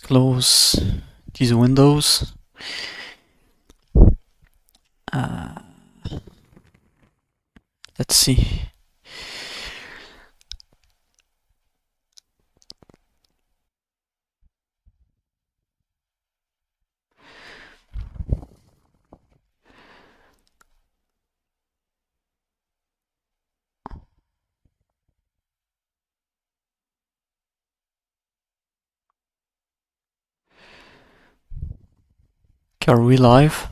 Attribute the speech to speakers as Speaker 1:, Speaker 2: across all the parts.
Speaker 1: close these windows. Uh, let's see. Okay, are we live?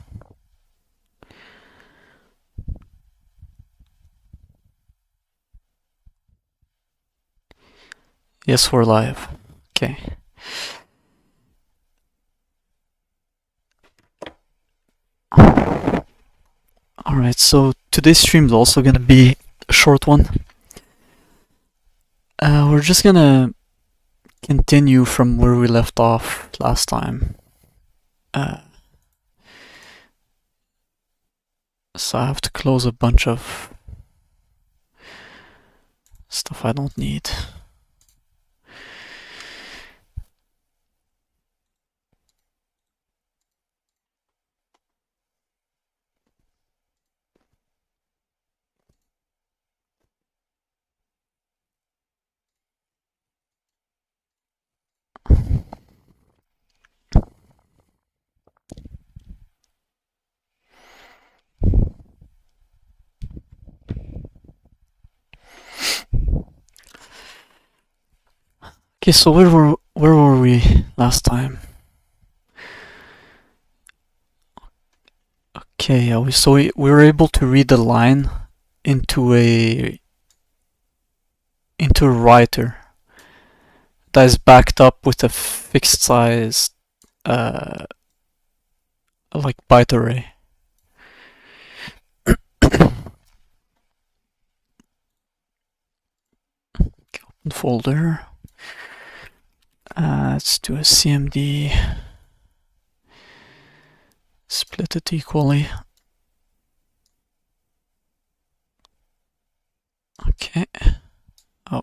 Speaker 1: Yes, we're live. Okay. Alright, so today's stream is also gonna be a short one. We're just gonna continue from where we left off last time. So I have to close a bunch of stuff I don't need. Okay, so where were we last time? Okay, so we were able to read the line into a writer that is backed up with a fixed size like byte array. Open folder. Let's do a CMD. Split it equally. Okay. Oh.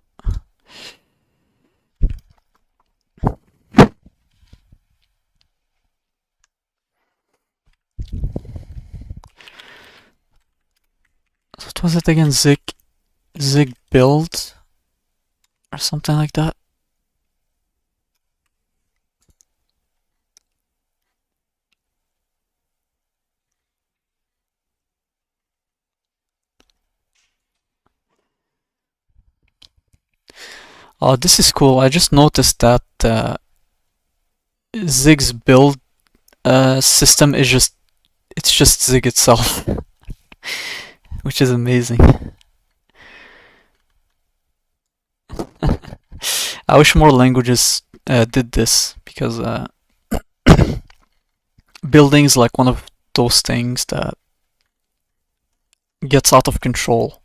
Speaker 1: So what was it again? Zig build or something like that? Oh, this is cool. I just noticed that Zig's build system is it's just Zig itself, which is amazing. I wish more languages did this, because building is like one of those things that gets out of control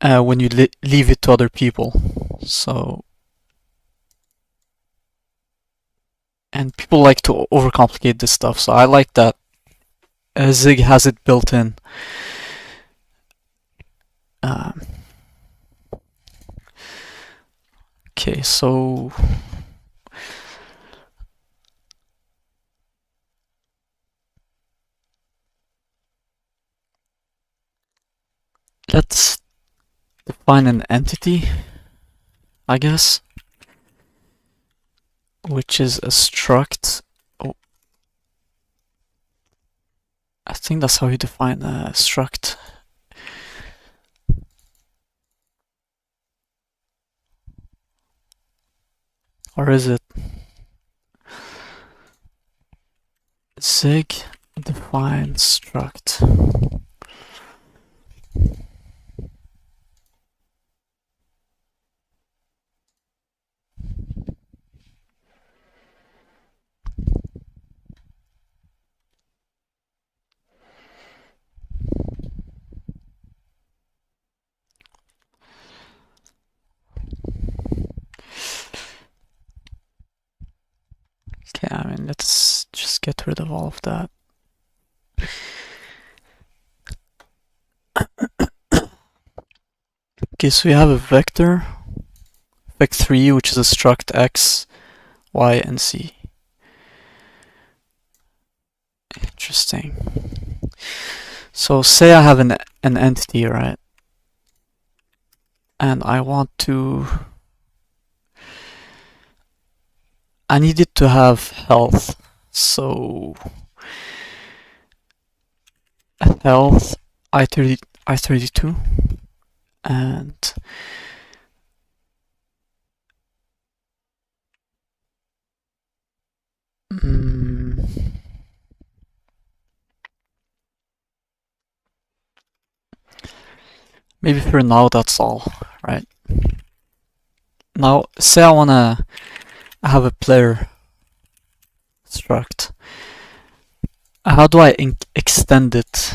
Speaker 1: when you leave it to other people. So, and people like to overcomplicate this stuff, so I like that Zig has it built in. Okay, so let's define an entity, I guess, which is a struct. Oh, I think that's how you define a struct. Or is it? Zig define struct. Okay, I mean, let's just get rid of all of that. Okay, so we have a vector, vec3, which is a struct x Y and Z. Interesting. So say I have an entity, right? And I need it to have health. So health I32 and maybe for now that's all, right? Now say I wanna have a player struct. How do I extend it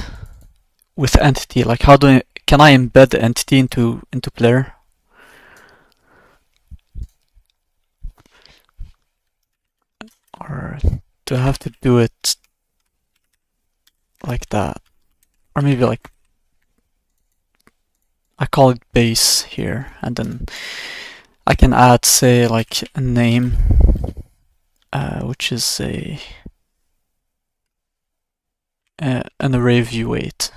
Speaker 1: with entity? Like can I embed the entity into player? Or do I have to do it like that? Or maybe like I call it base here, and then I can add, say, like a name, which is an array view weight.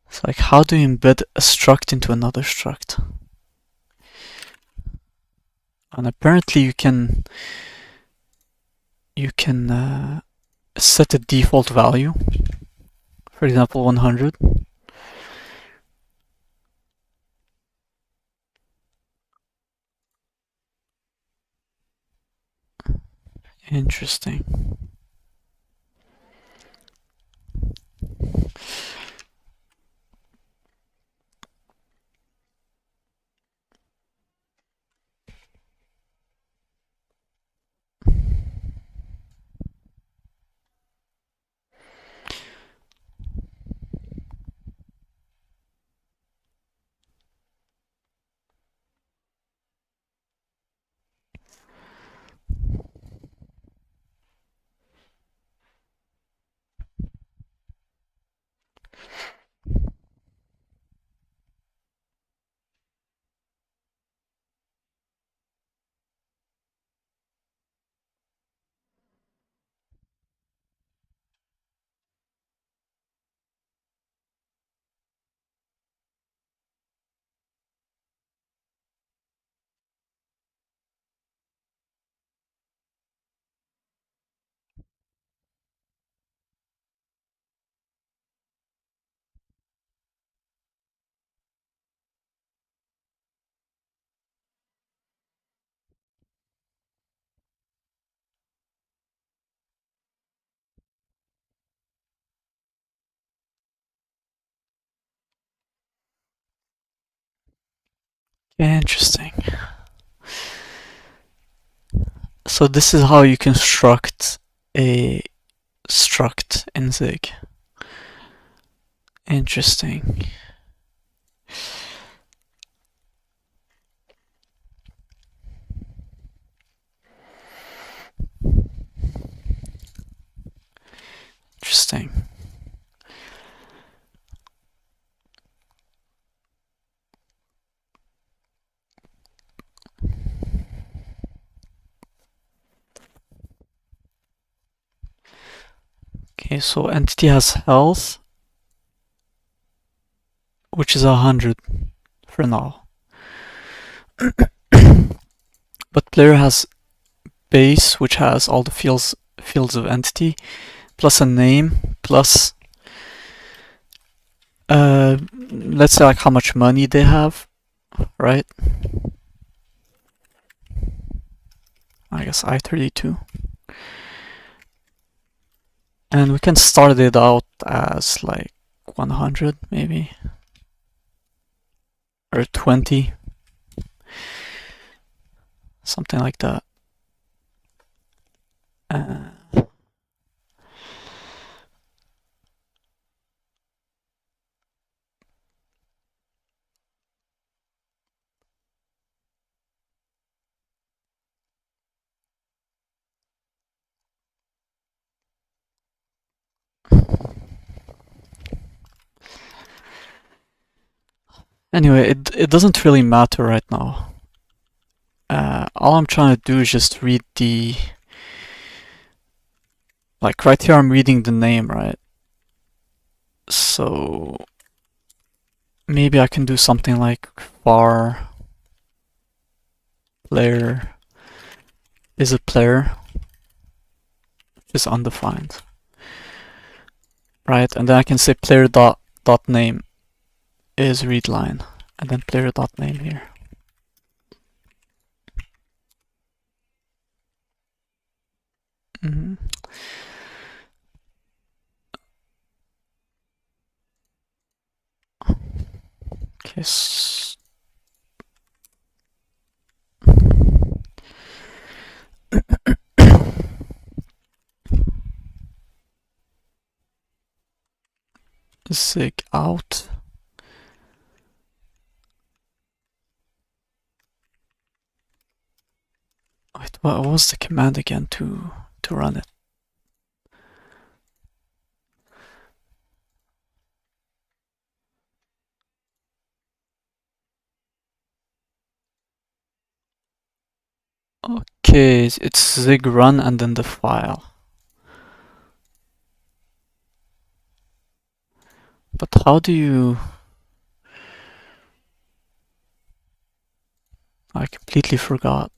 Speaker 1: It's like, how do you embed a struct into another struct? And apparently you can set a default value, for example 100. Interesting. Interesting. So this is how you construct a struct in Zig. Interesting. Interesting. Okay, so entity has health, which is 100 for now. But player has base, which has all the fields of entity, plus a name, plus let's say like how much money they have, right? I guess I32. And we can start it out as like 100 maybe, or 20, something like that. Anyway, it doesn't really matter right now. All I'm trying to do is just read the... Like right here I'm reading the name, right? So maybe I can do something like var player is a player, is undefined. Right, and then I can say player dot name is readline, and then player dot name here. Mm-hmm. Okay. Sig out. Wait, what was the command again to run it? Okay, it's sig run and then the file. But how do you... I completely forgot.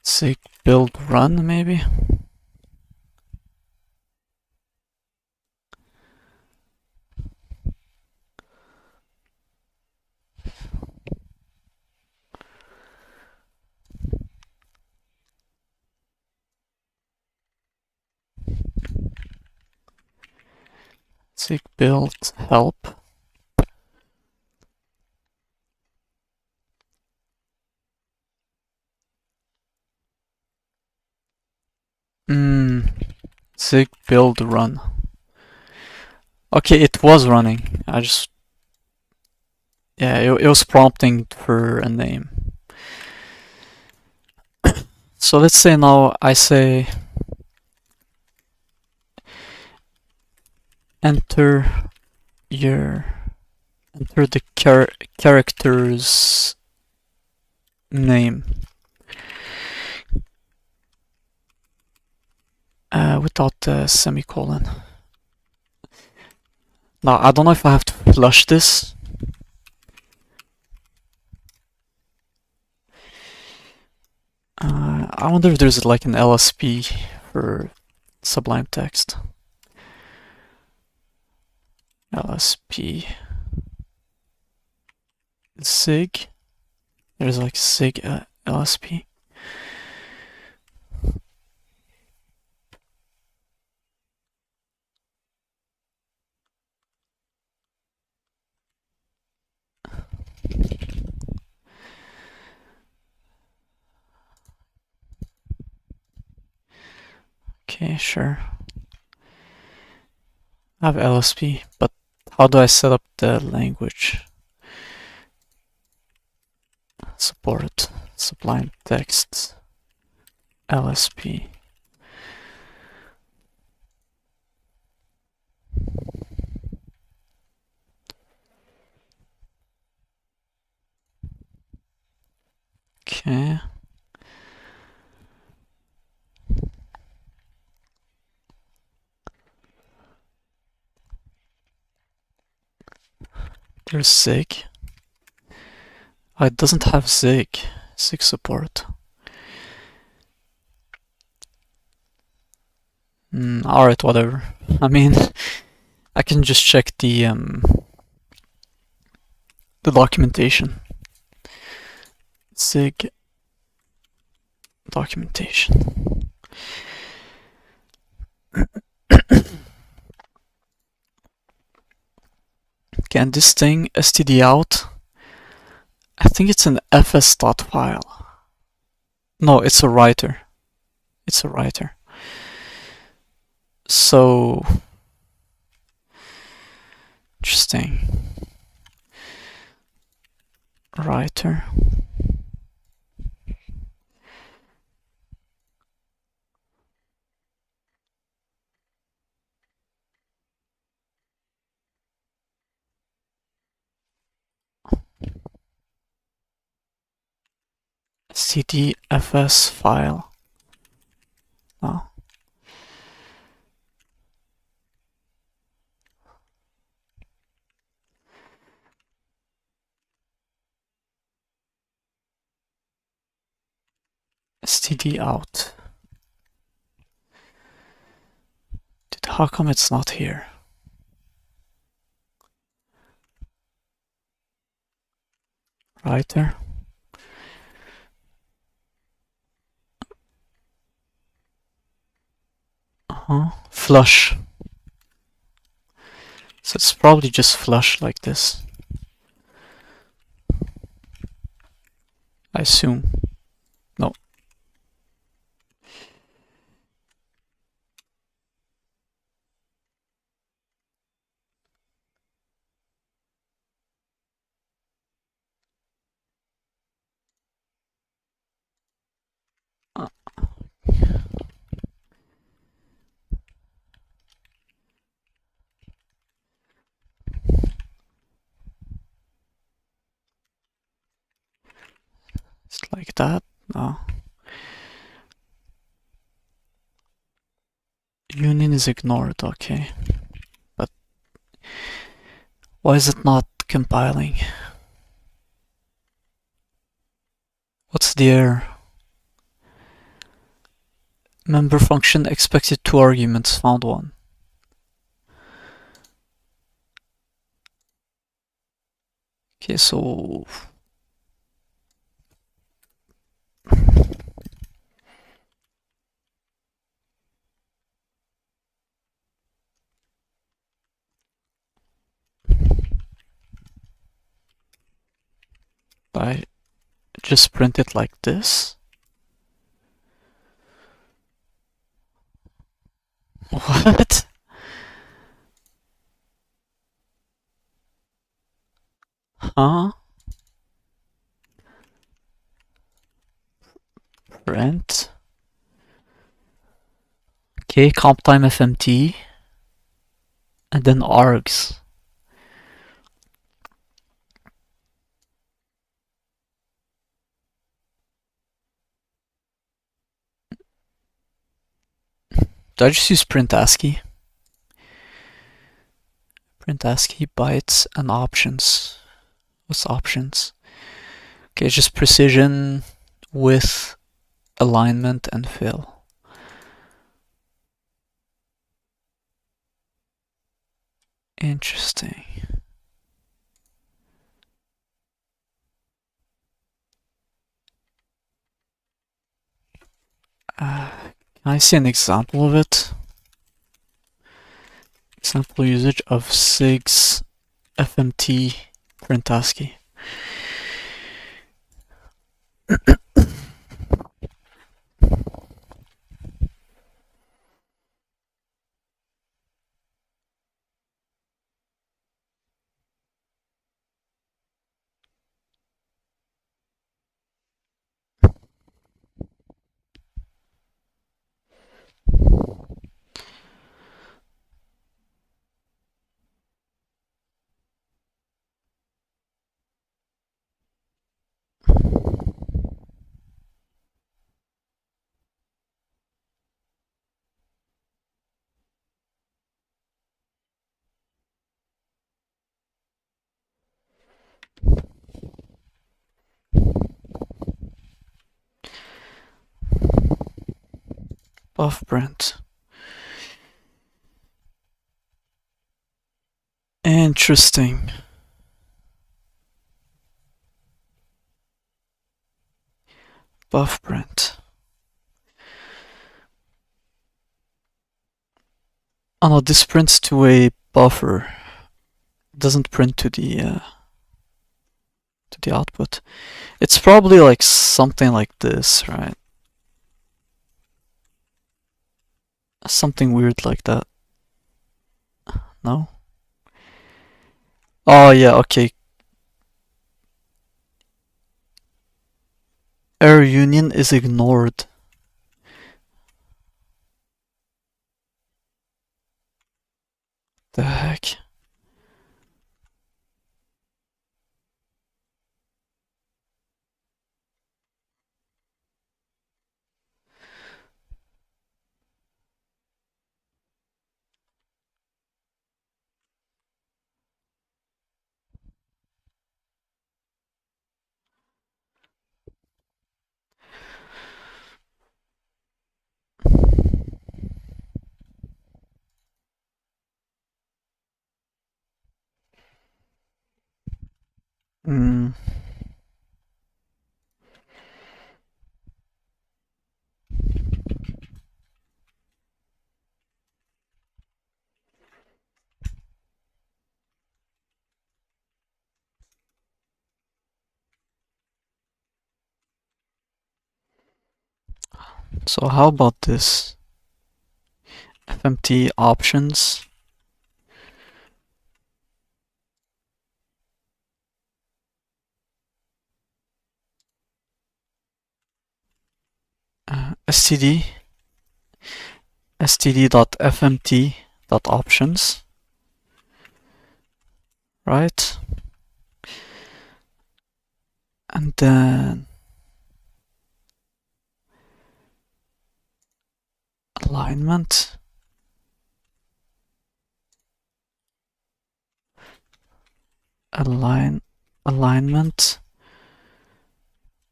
Speaker 1: Sig build run maybe? Sig build help. Sig build run. Okay, it was running. I just... Yeah, it was prompting for a name. So let's say now I say enter the character's name without the semicolon. Now I don't know if I have to flush this. I wonder if there's like an LSP for Sublime Text. LSP Sig. There's like Sig LSP. Okay, sure. I have LSP, but how do I set up the language? Support Sublime Text LSP. Okay. There's Sig. Oh, it doesn't have Sig support. Alright, whatever. I mean, I can just check the documentation. Sig documentation. Okay, and this thing, std out, I think it's an fs.file. No, it's a writer. It's a writer. So interesting. writer. cdfs file. Oh. std out. How come it's not here? Writer. Flush. So it's probably just flush like this. I assume. No. It's like that. No. Union is ignored, okay. But why is it not compiling? What's the error? Member function expected 2 arguments, found 1. Okay, so I just print it like this. What? Huh? Print. Okay, comp time fmt. And then args. Do I just use print ASCII? Print ASCII, bytes, and options. What's options? Okay, just precision, width, alignment, and fill. Interesting. Can I see an example of it? Example usage of SIG's FMT print ASCII. Buff print. Interesting. Buff print. Oh no, this prints to a buffer. It doesn't print to the output. It's probably like something like this, right? Something weird like that. No? Oh yeah, okay. error union is ignored. The heck? Hmm. So how about this? FMT options. std std.fmt.options, right? And then alignment, alignment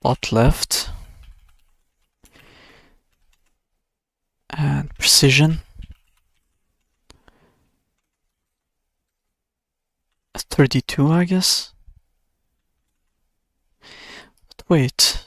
Speaker 1: dot left, and precision 32, I guess. But wait.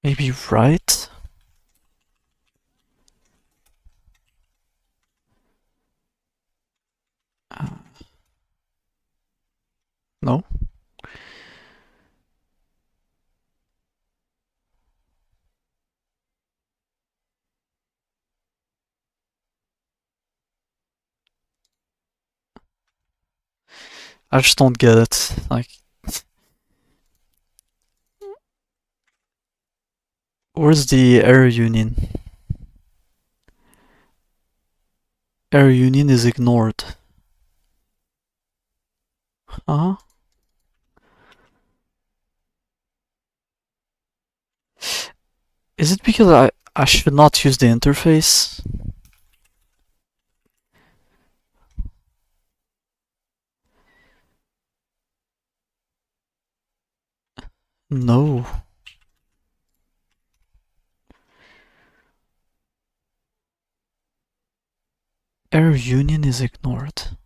Speaker 1: Maybe right? No? I just don't get it. Like, where's the error union? Error union is ignored. Huh? Is it because I should not use the interface? No. Error union is ignored.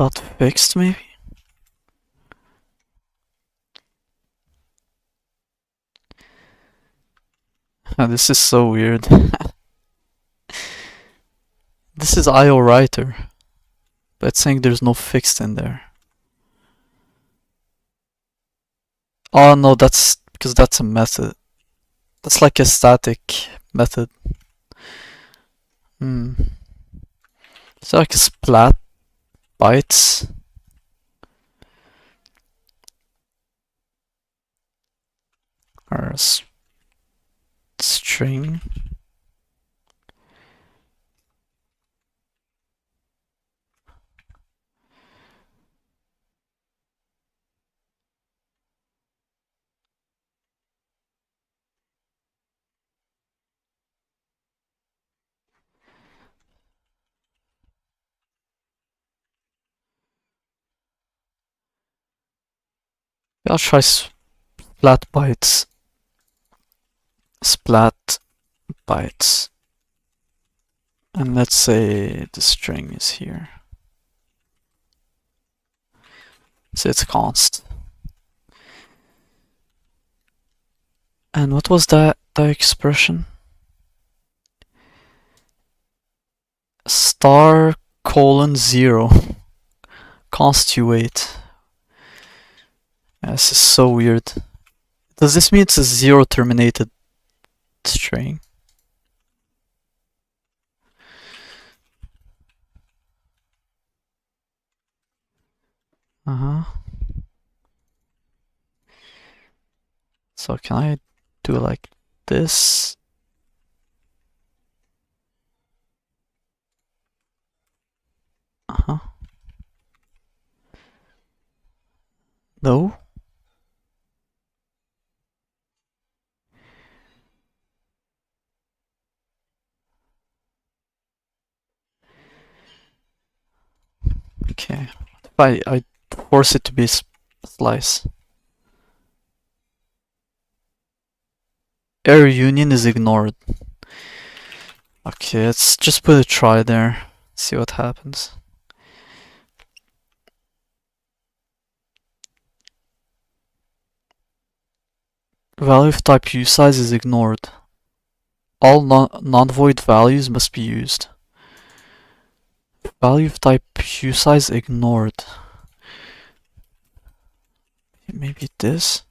Speaker 1: Dot fixed, maybe? This is so weird. This is IO writer, but it's saying there's no fixed in there. Oh no, that's because that's a method. That's like a static method. Is that like a splat bytes? Or a string? I'll try splat bytes. Splat bytes. And let's say the string is here. So it's const. And what was that expression? Star colon 0. Constuate. This is so weird. Does this mean it's a 0 terminated string? So can I do like this? No? Okay. If I force it to be slice. Error union is ignored. Okay, let's just put a try there. See what happens. Value of type usize is ignored. All non-void values must be used. Value of type usize ignored. Maybe this?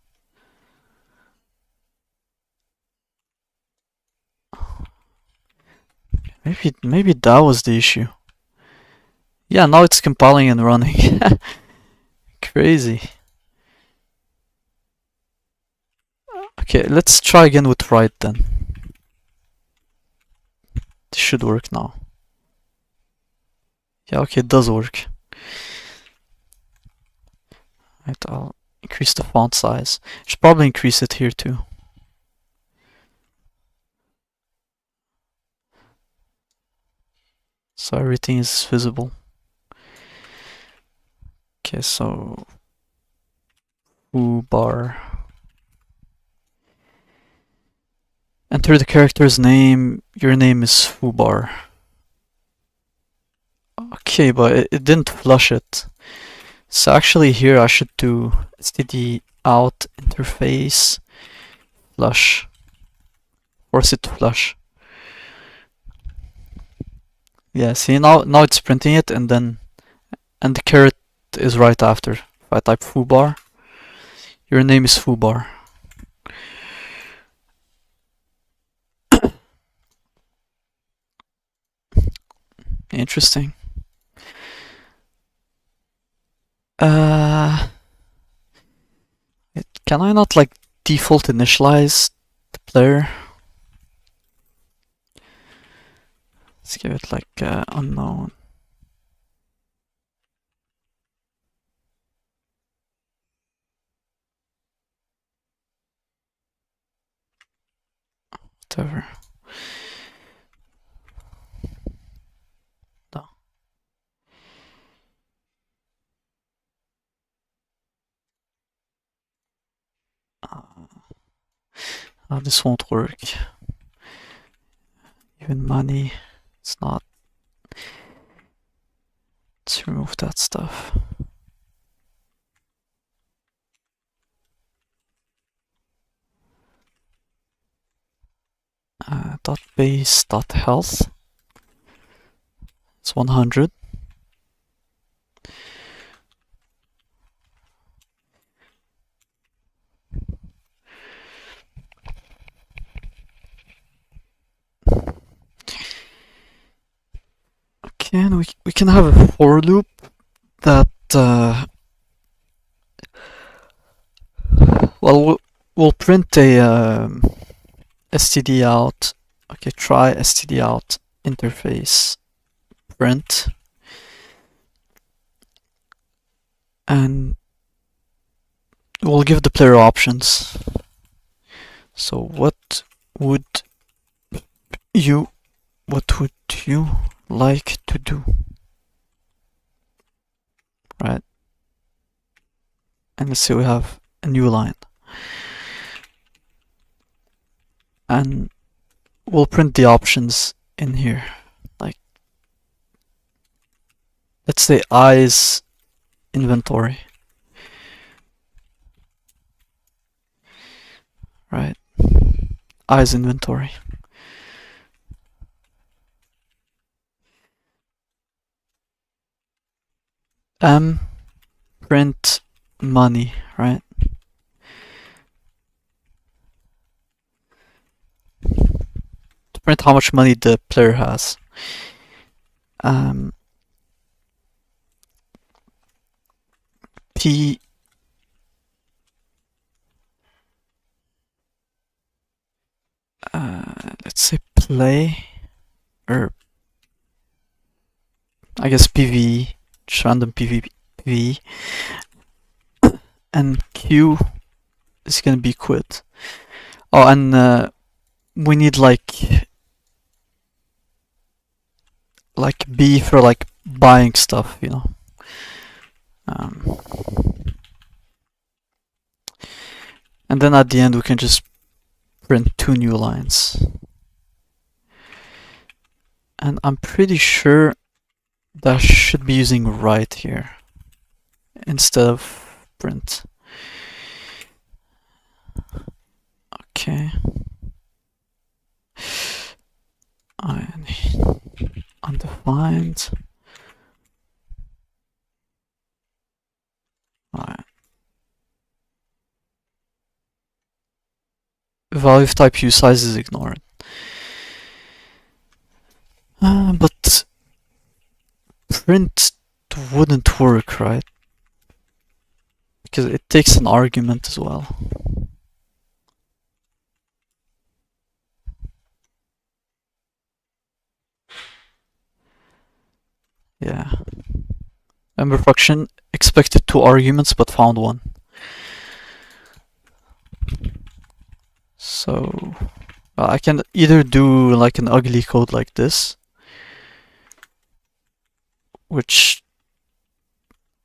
Speaker 1: Maybe that was the issue. Yeah, now it's compiling and running. Crazy. Okay, let's try again with write then. This should work now. Yeah, okay, it does work. Right, I'll increase the font size. Should probably increase it here too. So everything is visible. Okay, so foobar. Enter the character's name. Your name is foobar. Okay, but it didn't flush it. So actually here I should do std out interface flush. Force it to flush. Yeah, see now it's printing it and the caret is right after. If I type foobar, your name is foobar. Interesting. Can I not like default initialize the player? Let's give it like unknown. Whatever. No. This won't work. Even money, it's not. Let's remove that stuff. base.health. It's 100. Okay, and we can have a for loop that well, we'll print a std out. Okay, try std out interface print, and we'll give the player options. So what would you like to do? Right? And let's say we have a new line. And we'll print the options in here. Like, let's say eyes inventory. Right? Eyes inventory. Print money, right? To print how much money the player has. P let's say play, or I guess PV, just random PV, and Q is gonna be quit. Oh, and we need like B for like buying stuff, you know. And then at the end we can just print 2 new lines. And I'm pretty sure that should be using write here instead of print. Okay. Undefined. Alright. Value of type useSize is ignored. But print wouldn't work, right? Because it takes an argument as well. Yeah. Member function expected 2 arguments but found 1. So I can either do like an ugly code like this, which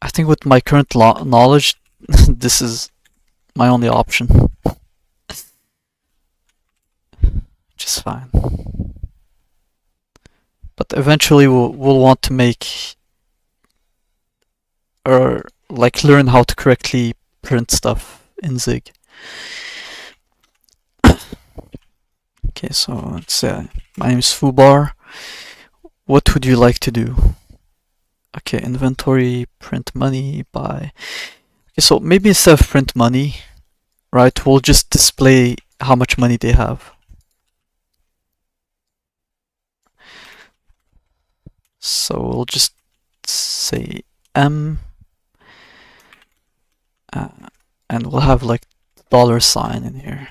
Speaker 1: I think with my current knowledge, this is my only option. Which is fine. But eventually we'll want to make, or like learn how to correctly print stuff in Zig. Okay, so let's say my name is Fubar. What would you like to do? Okay, inventory, print money by... Okay, so maybe instead of print money, right, we'll just display how much money they have. So we'll just say M, and we'll have like $sign in here.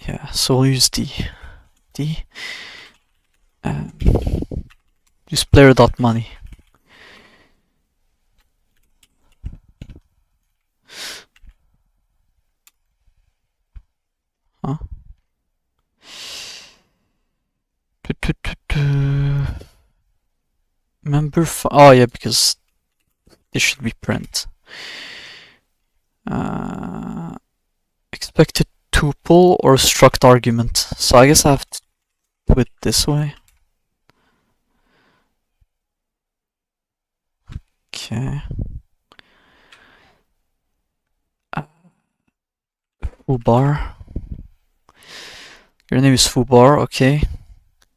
Speaker 1: Yeah, so we'll use D, use player.money. Huh? Member oh yeah, because this should be print. expected tuple or struct argument. So I guess I have to do it this way. Okay. Foobar. Your name is Foobar, okay.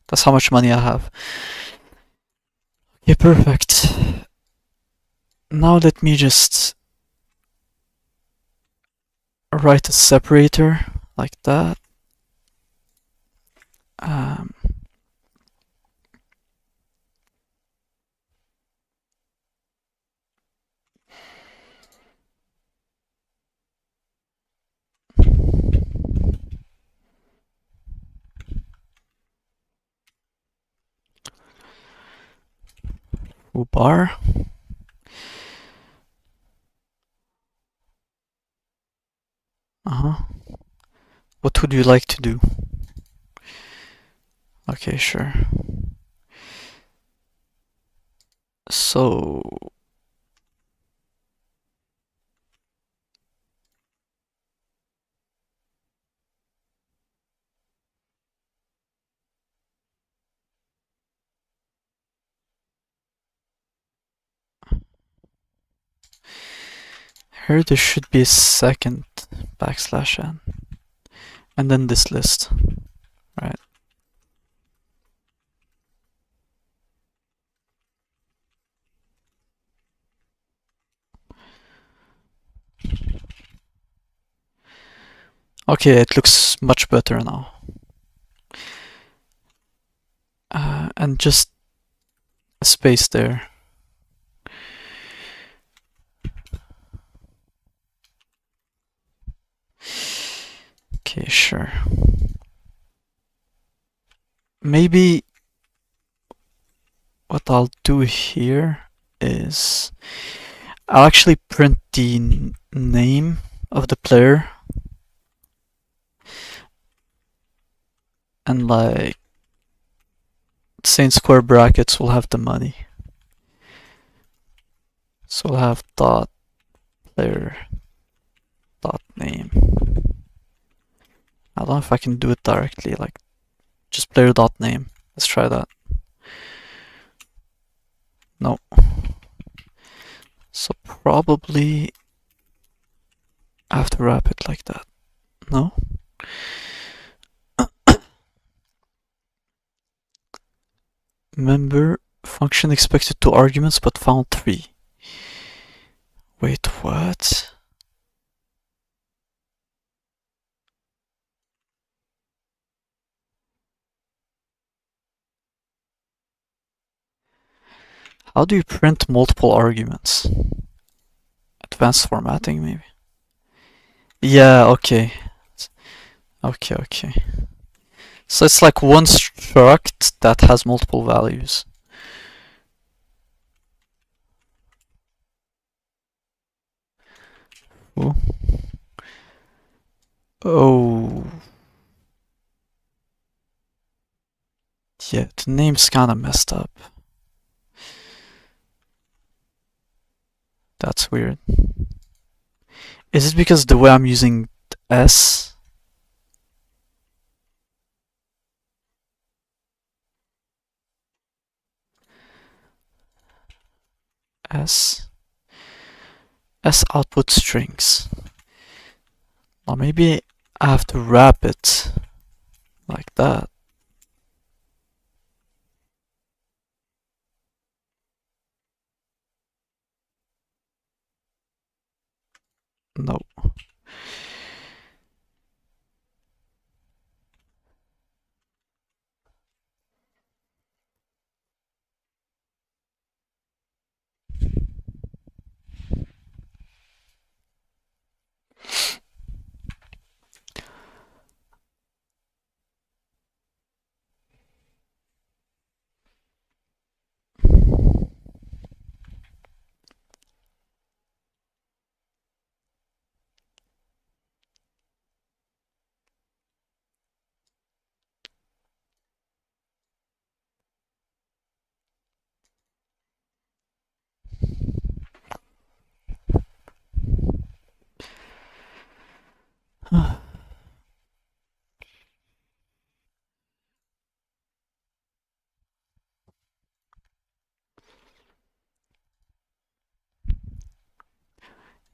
Speaker 1: That's how much money I have. Okay, perfect. Now let me just write a separator like that. Foobar. What would you like to do? Okay, sure. So here there should be a second \n and then this list, right? Okay, it looks much better now. And just a space there. Okay, sure. Maybe what I'll do here is I'll actually print the name of the player and like say in square brackets we'll have the money. So we'll have dot player dot name. I don't know if I can do it directly, like just player dot name. Let's try that. No. So probably I have to wrap it like that. No? Member function expected 2 arguments but found 3. Wait, what? How do you print multiple arguments? Advanced formatting, maybe? Yeah, okay. Okay. So it's like one struct that has multiple values. Ooh. Oh. Yeah, the name's kinda messed up. That's weird. Is it because the way I'm using S? S output strings. Or maybe I have to wrap it like that. No.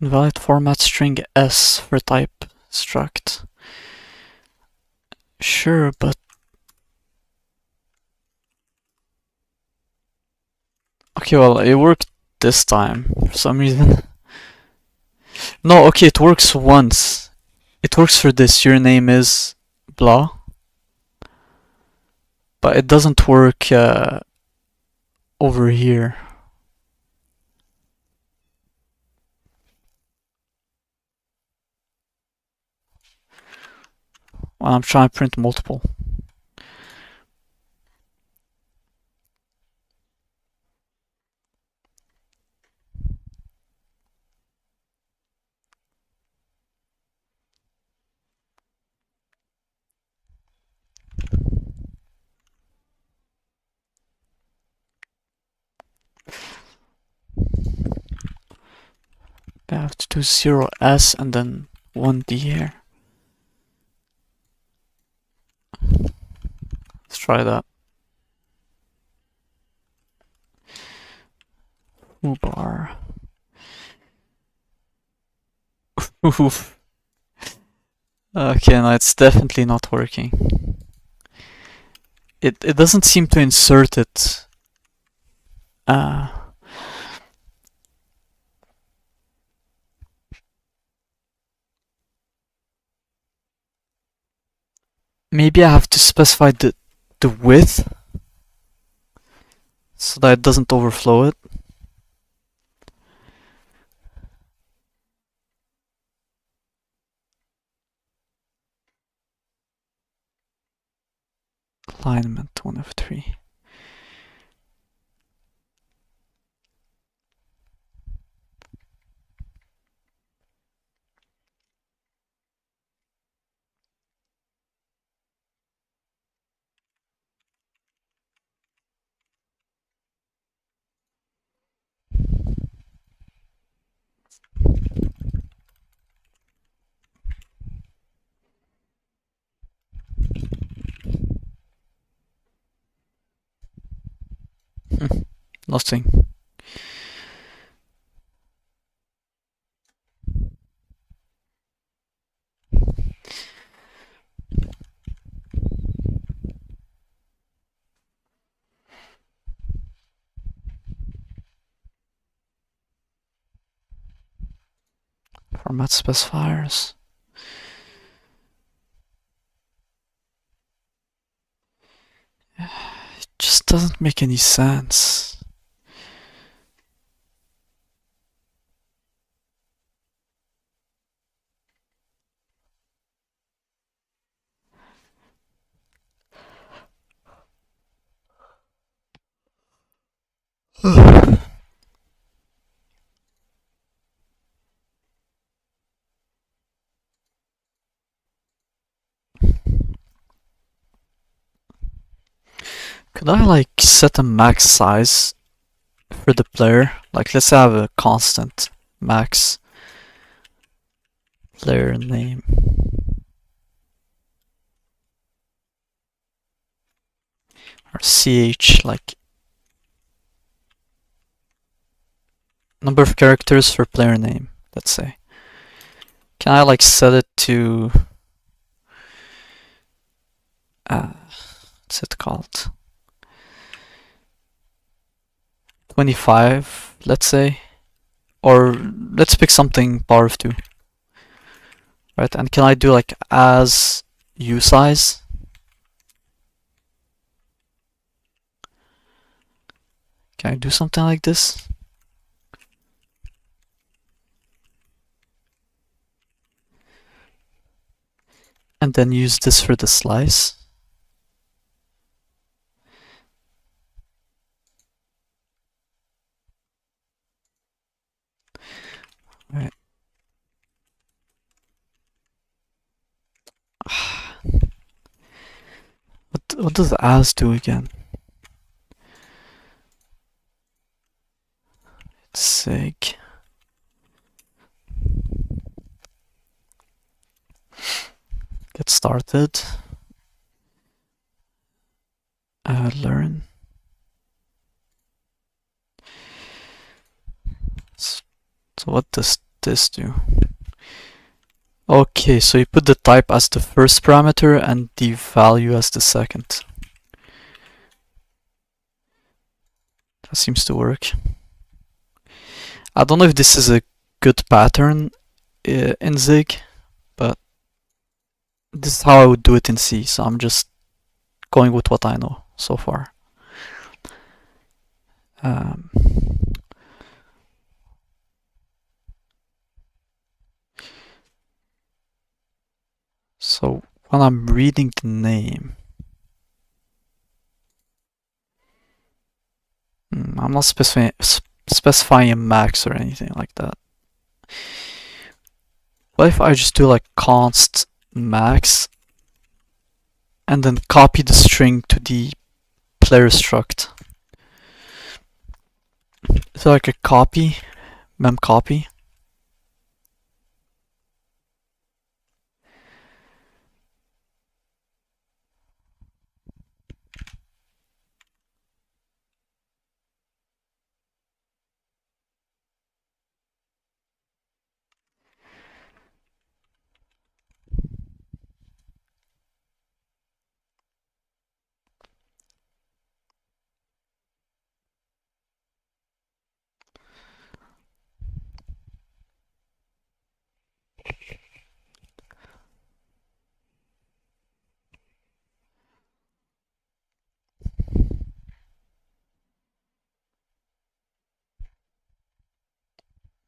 Speaker 1: Invalid format string S for type struct. Sure, but okay, well, it worked this time for some reason. No, okay, it works once. It works for this. Your name is blah, but it doesn't work over here. When I'm trying to print multiple. I have to do 0s and then 1d here. Let's try that. Foobar. Oof. Okay, no, it's definitely not working. It doesn't seem to insert it. Maybe I have to specify the width so that it doesn't overflow it. Alignment 1 of 3. Nothing. Format specifiers. It just doesn't make any sense. Could I like set a max size for the player? Like let's have a constant max player name. Or ch, like number of characters for player name, let's say. Can I like set it to what's it called? 25, let's say. Or let's pick something power of 2. Right, and can I do like as usize? Can I do something like this? And then use this for the slice. Right. What does as do again? It's sig. Get started. Learn. So what does this do? Okay, so you put the type as the first parameter and the value as the second. That seems to work. I don't know if this is a good pattern in Zig, but this is how I would do it in C, so I'm just going with what I know so far. So when I'm reading the name, I'm not specifying a max or anything like that. What if I just do like const max and then copy the string to the player struct? Is it like a copy, mem copy?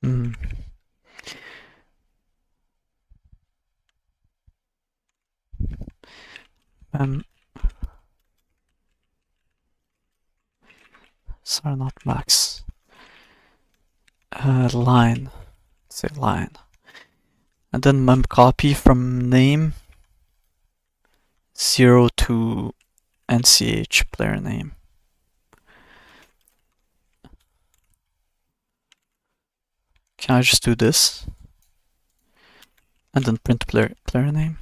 Speaker 1: Mm. Sorry, not max. Line. Say line. And then mem copy from name 0 to nch player name. Can I just do this? And then print player name?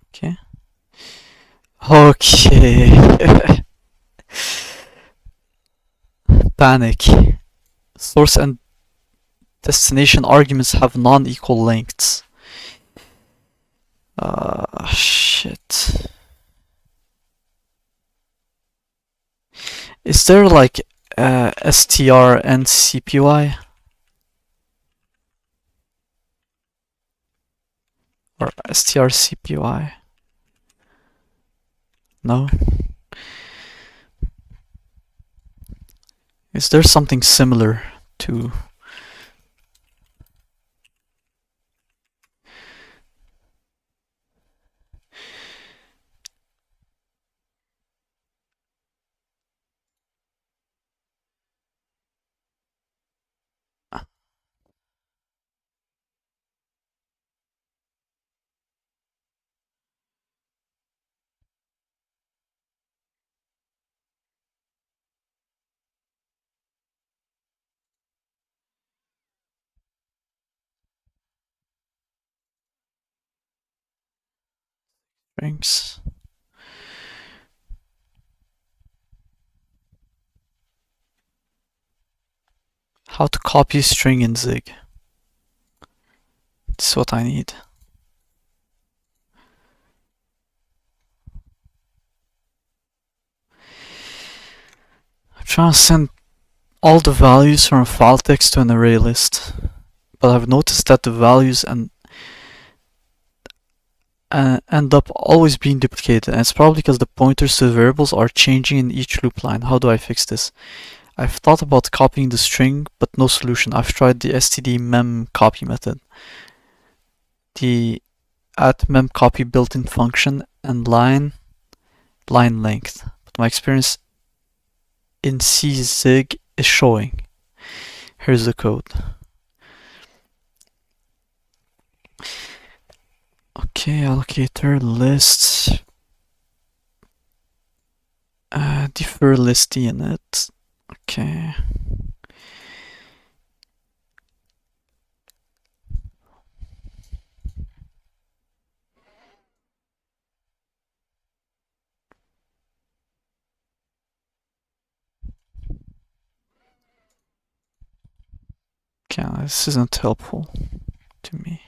Speaker 1: Okay. Okay. Panic. Source and destination arguments have non-equal lengths. Shit. Is there like str and cpy? Or str cpy? No? Is there something similar to strings? How to copy string in Zig? This is what I need. I'm trying to send all the values from a file text to an array list, but I've noticed that the values end up always being duplicated, and it's probably because the pointers to the variables are changing in each loop line. How do I fix this? I've thought about copying the string, but no solution. I've tried the std mem copy method, the @mem copy built-in function, and line length. But my experience in czig is showing. Here's the code. Okay, allocator list. Defer list init. Okay. Okay, this isn't helpful to me.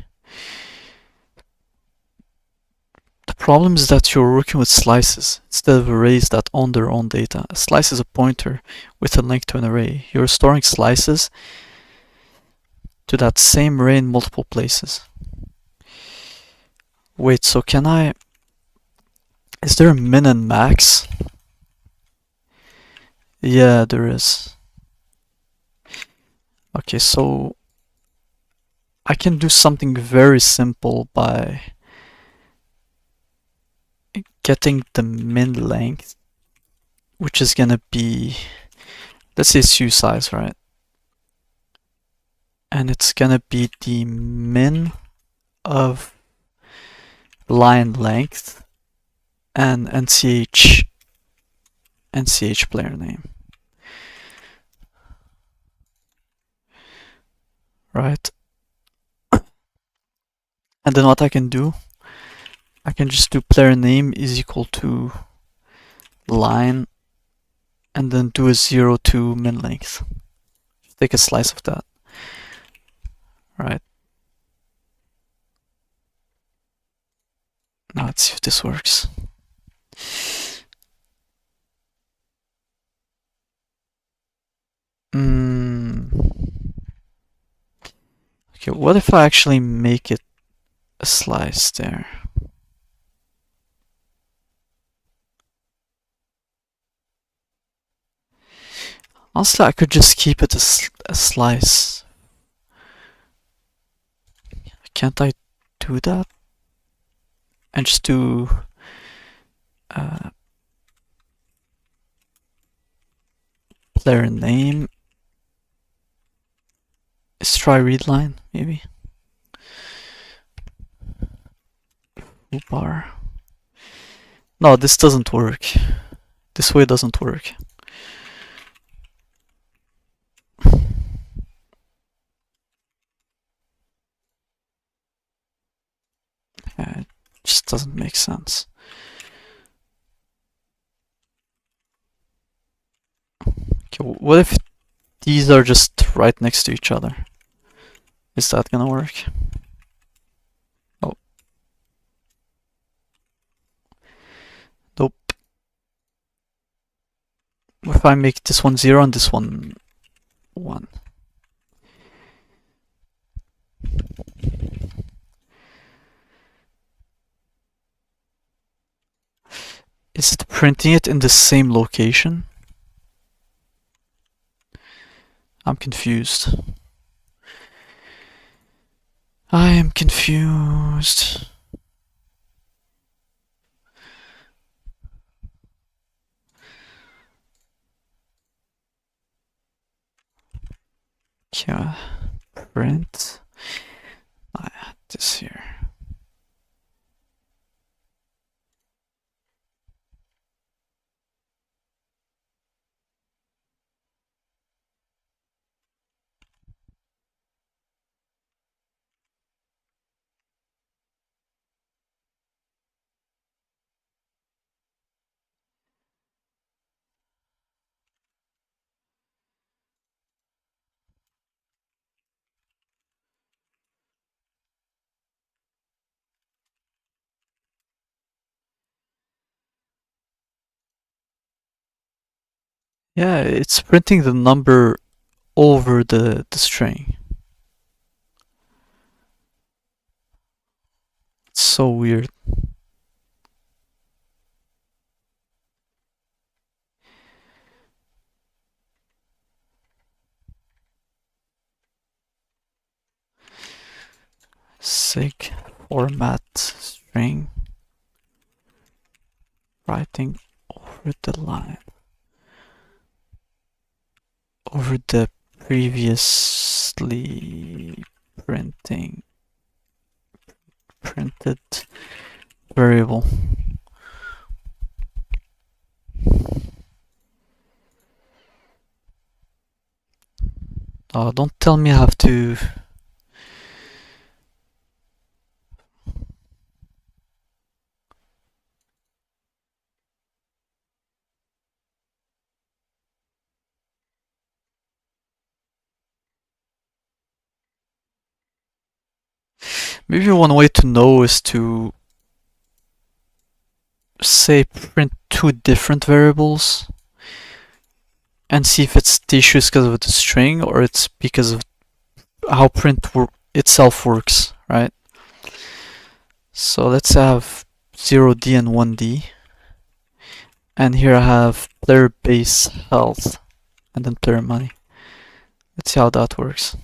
Speaker 1: The problem is that you're working with slices instead of arrays that own their own data. A slice is a pointer with a link to an array. You're storing slices to that same array in multiple places. Wait, so can I... Is there a min and max? Yeah, there is. Okay, so I can do something very simple by getting the min length, which is gonna be, let's say it's usize, right? And it's gonna be the min of line length and nch player name, right? And then what I can do, I can just do player name is equal to line and then do a 0 to min length. Just take a slice of that, right? Now let's see if this works. Okay, what if I actually make it a slice there? Honestly, I could just keep it a slice. Can't I do that? And just do player name. Let's try readline, maybe. Bar. No, this doesn't work. This way doesn't work. Yeah, it just doesn't make sense. Okay, what if these are just right next to each other? Is that gonna work? Oh. Nope. What if I make this one 0 and this one 1? Is it printing it in the same location? I'm confused. I am confused. Okay, print. I had this here. Yeah, it's printing the number over the string. It's so weird. Sig format string writing over the line over the previously printed variable. Oh, don't tell me I have to. Maybe one way to know is to say print two different variables and see if it's the issue is because of the string or it's because of how print itself works, right? So let's have 0D and 1D. And here I have player base health and then player money. Let's see how that works.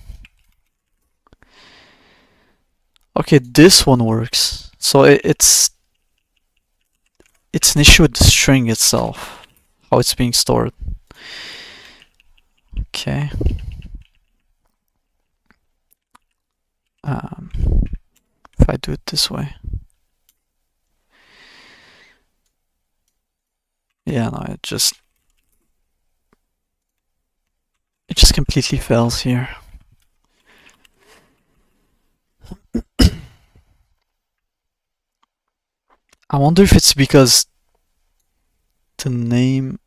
Speaker 1: Okay, this one works. So it's an issue with the string itself, how it's being stored. Okay. If I do it this way. Yeah, no, it just completely fails here. I wonder if it's because the name...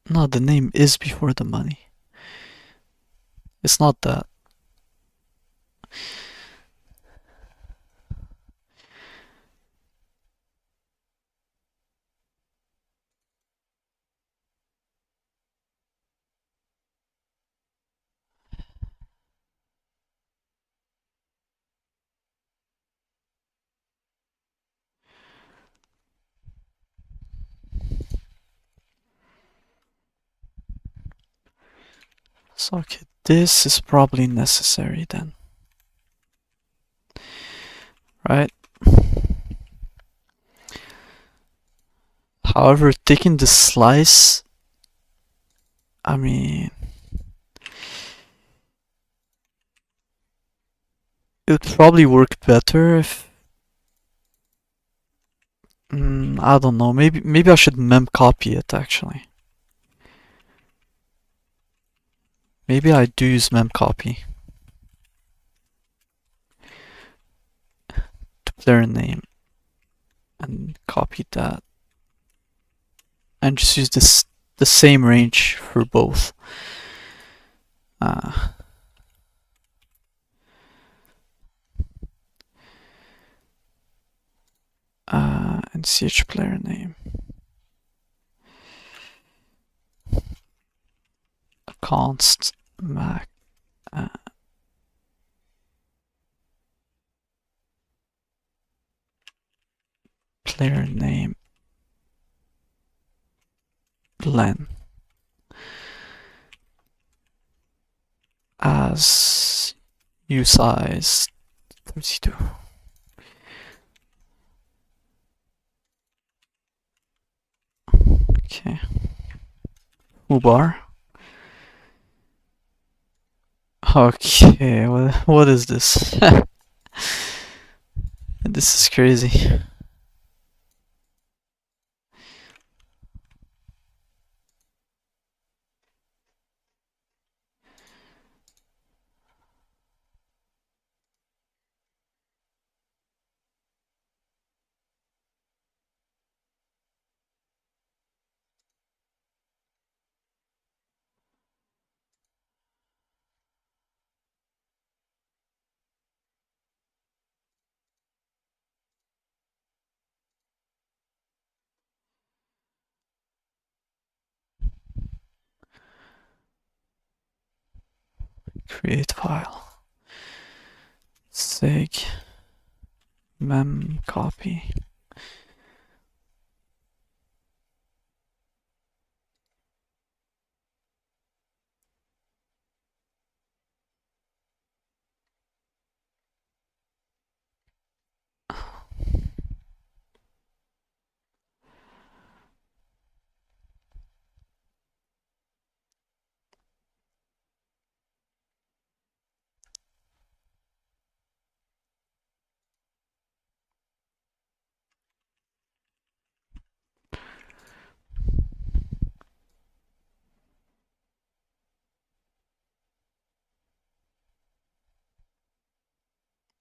Speaker 1: No, the name is before the money. It's not that. So, okay, this is probably necessary then. Right? However, taking the slice, I mean, it would probably work better if... I don't know, maybe I should mem copy it actually. Maybe I do use mem copy to player name and copy that and just use the same range for both. And ch player name. Const mac player name len as usize 32. Okay. Ubar. Okay, what is this? This is crazy. Create file. Sig mem copy.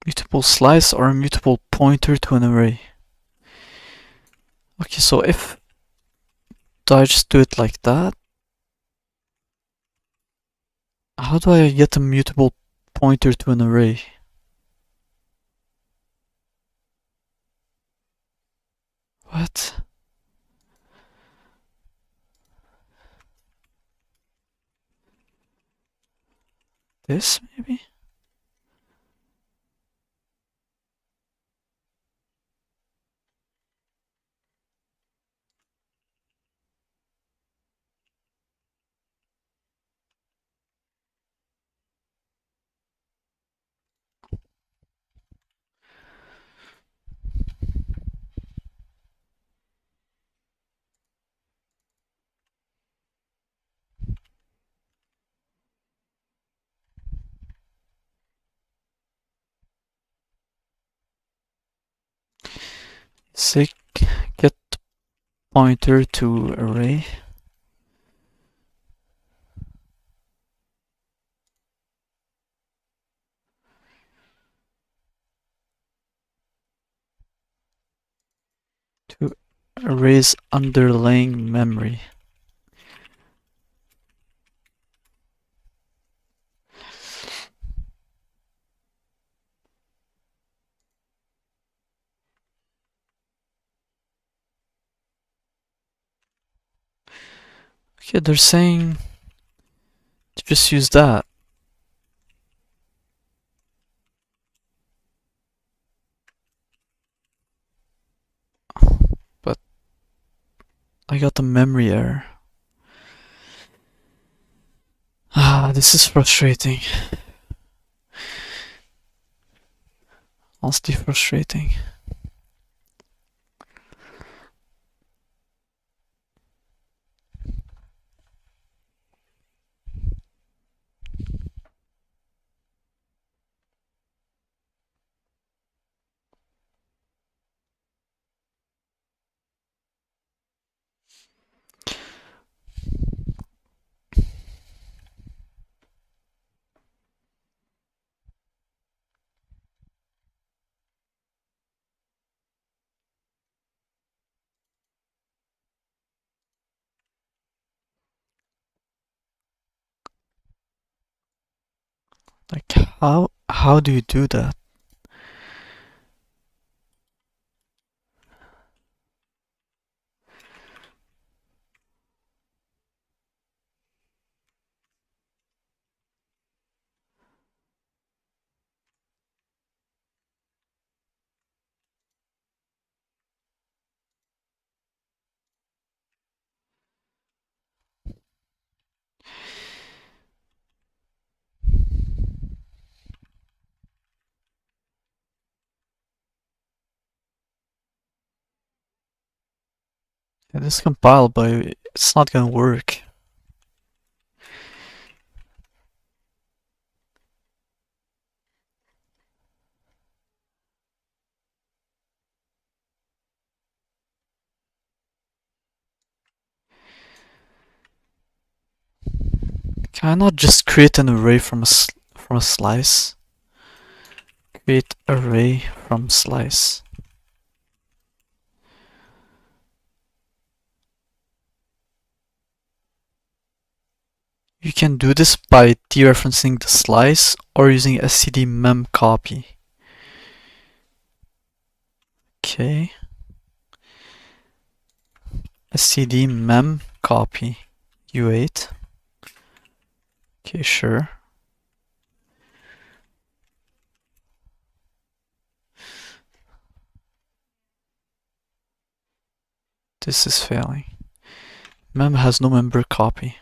Speaker 1: Mutable slice or a mutable pointer to an array. Okay, so if I just do it like that, how do I get a mutable pointer to an array. What? This, maybe? Say get pointer to array. To array's underlying memory. Okay, they're saying to just use that. But I got the memory error. Ah, this is frustrating. Honestly frustrating. Like how do you do that? It is compiled, but it's not gonna work. Can I not just create an array from a slice? Create array from slice. You can do this by dereferencing the slice or using std mem copy. Okay. Std mem copy u8. Okay, sure. This is failing. Mem has no member copy.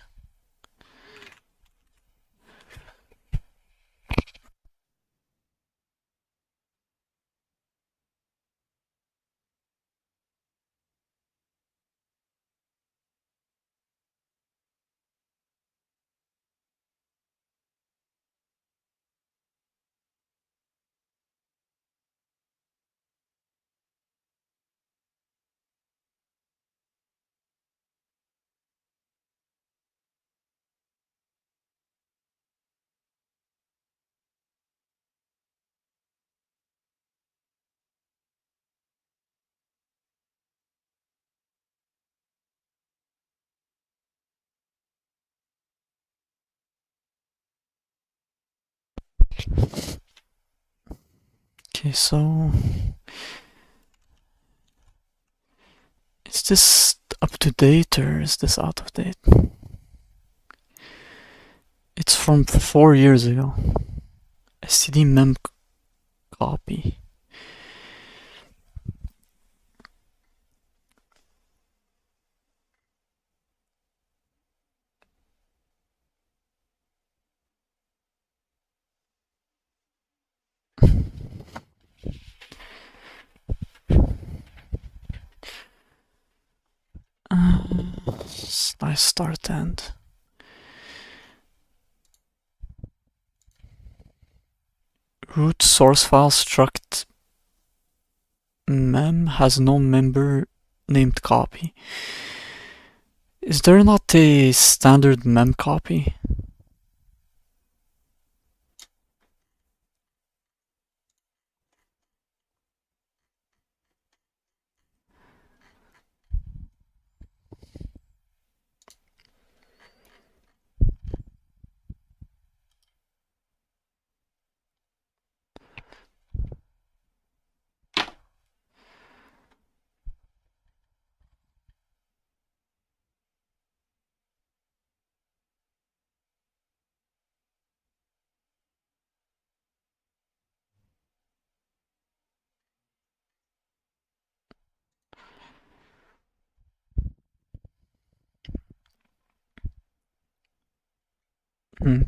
Speaker 1: Okay, so is this up to date or is this out of date? It's from 4 years ago. STD mem copy. Nice start end. Root source file struct mem has no member named copy. Is there not a standard mem copy?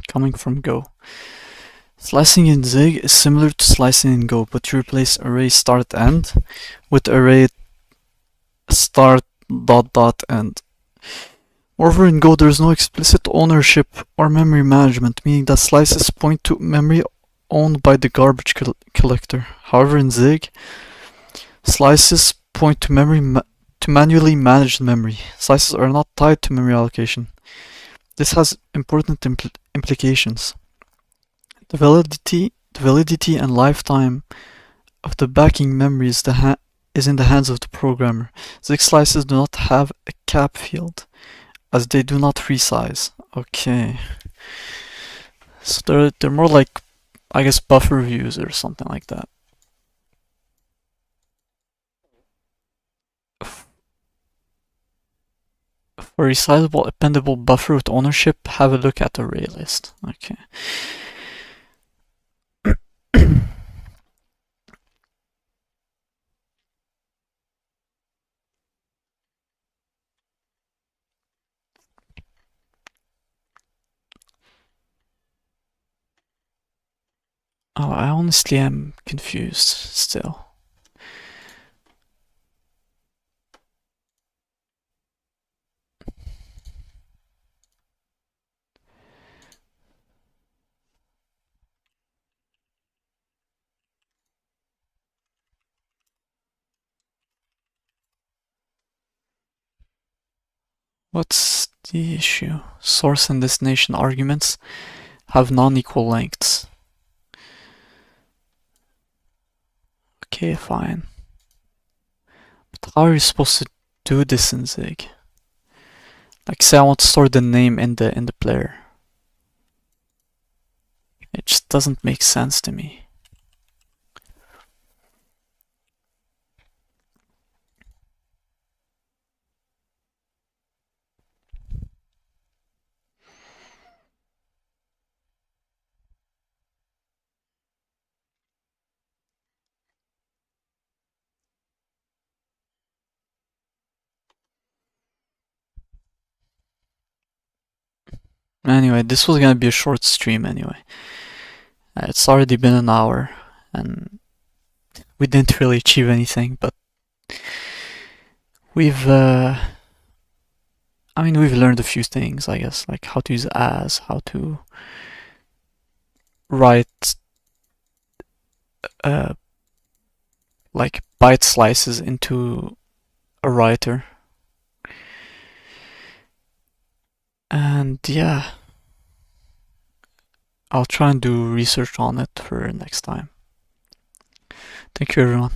Speaker 1: Coming from Go. Slicing in Zig is similar to slicing in Go, but you replace array start end with array start dot dot end. Moreover, in Go, there is no explicit ownership or memory management, meaning that slices point to memory owned by the garbage collector. However, in Zig, slices point to memory to manually managed memory. Slices are not tied to memory allocation. This has important implications. The validity and lifetime of the backing memory is in the hands of the programmer. Zig slices do not have a cap field, as they do not resize. Okay. So they're more like, I guess, buffer views or something like that. For resizable appendable buffer with ownership, have a look at the array list. Okay. Oh, I honestly am confused still. What's the issue? Source and destination arguments have non-equal lengths. Okay, fine. But how are you supposed to do this in Zig? Like, say I want to store the name in the player. It just doesn't make sense to me. Anyway, this was gonna be a short stream anyway. It's already been an hour, and we didn't really achieve anything, but we've we've learned a few things, I guess, like how to use as, how to write like byte slices into a writer. And yeah, I'll try and do research on it for next time. Thank you, everyone.